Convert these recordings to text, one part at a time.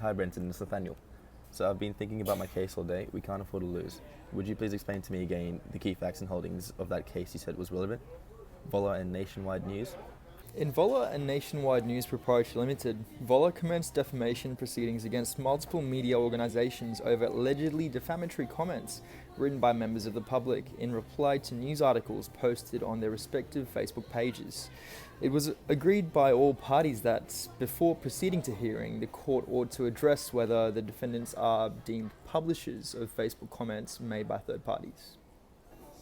Hi Brenton, it's Nathaniel. So I've been thinking about my case all day. We can't afford to lose. Would you please explain to me again the key facts and holdings of that case you said was relevant? Voller and Nationwide News. In Voller and Nationwide News Proprietary Limited, Voller commenced defamation proceedings against multiple media organisations over allegedly defamatory comments written by members of the public in reply to news articles posted on their respective Facebook pages. It was agreed by all parties that, before proceeding to hearing, the court ought to address whether the defendants are deemed publishers of Facebook comments made by third parties.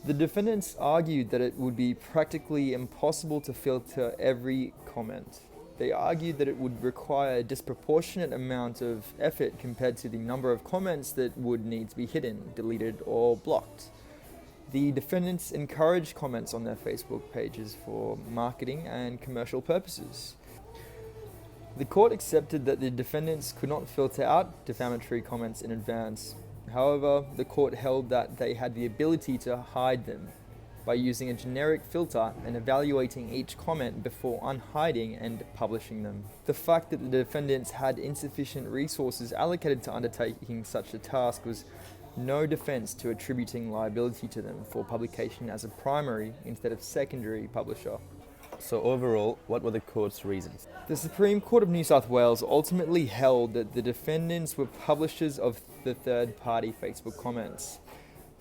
The defendants argued that it would be practically impossible to filter every comment. They argued that it would require a disproportionate amount of effort compared to the number of comments that would need to be hidden, deleted, or blocked. The defendants encouraged comments on their Facebook pages for marketing and commercial purposes. The court accepted that the defendants could not filter out defamatory comments in advance. However, the court held that they had the ability to hide them by using a generic filter and evaluating each comment before unhiding and publishing them. The fact that the defendants had insufficient resources allocated to undertaking such a task was no defense to attributing liability to them for publication as a primary instead of secondary publisher. So overall, what were the court's reasons? The Supreme Court of New South Wales ultimately held that the defendants were publishers of the third-party Facebook comments.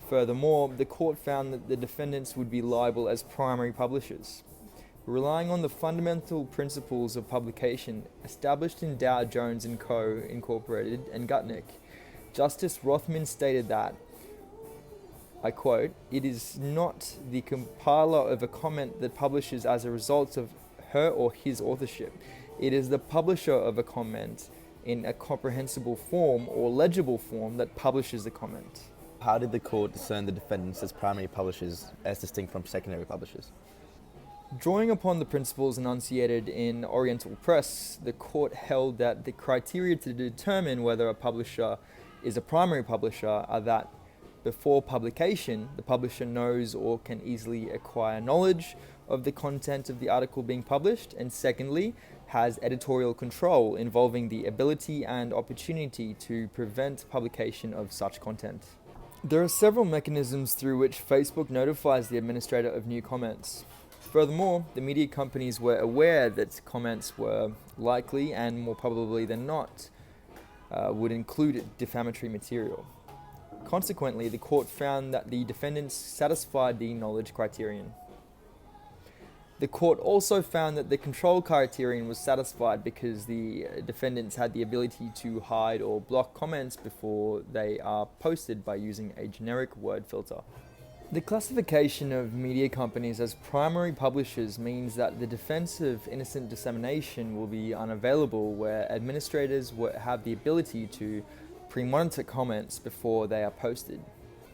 Furthermore, the court found that the defendants would be liable as primary publishers. Relying on the fundamental principles of publication established in Dow Jones & Co. Incorporated and Gutnick, Justice Rothman stated that, I quote, "It is not the compiler of a comment that publishes as a result of her or his authorship. It is the publisher of a comment in a comprehensible form or legible form that publishes the comment." How did the court discern the defendants as primary publishers as distinct from secondary publishers? Drawing upon the principles enunciated in Oriental Press, the court held that the criteria to determine whether a publisher is a primary publisher are that before publication, the publisher knows or can easily acquire knowledge of the content of the article being published, and secondly, has editorial control involving the ability and opportunity to prevent publication of such content. There are several mechanisms through which Facebook notifies the administrator of new comments. Furthermore, the media companies were aware that comments were likely and more probably than not would include defamatory material. Consequently, the court found that the defendants satisfied the knowledge criterion. The court also found that the control criterion was satisfied because the defendants had the ability to hide or block comments before they are posted by using a generic word filter. The classification of media companies as primary publishers means that the defense of innocent dissemination will be unavailable where administrators have the ability to pre-monitor comments before they are posted.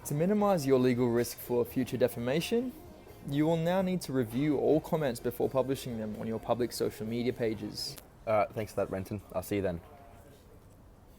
To minimize your legal risk for future defamation, you will now need to review all comments before publishing them on your public social media pages. Thanks for that, Brenton. I'll see you then.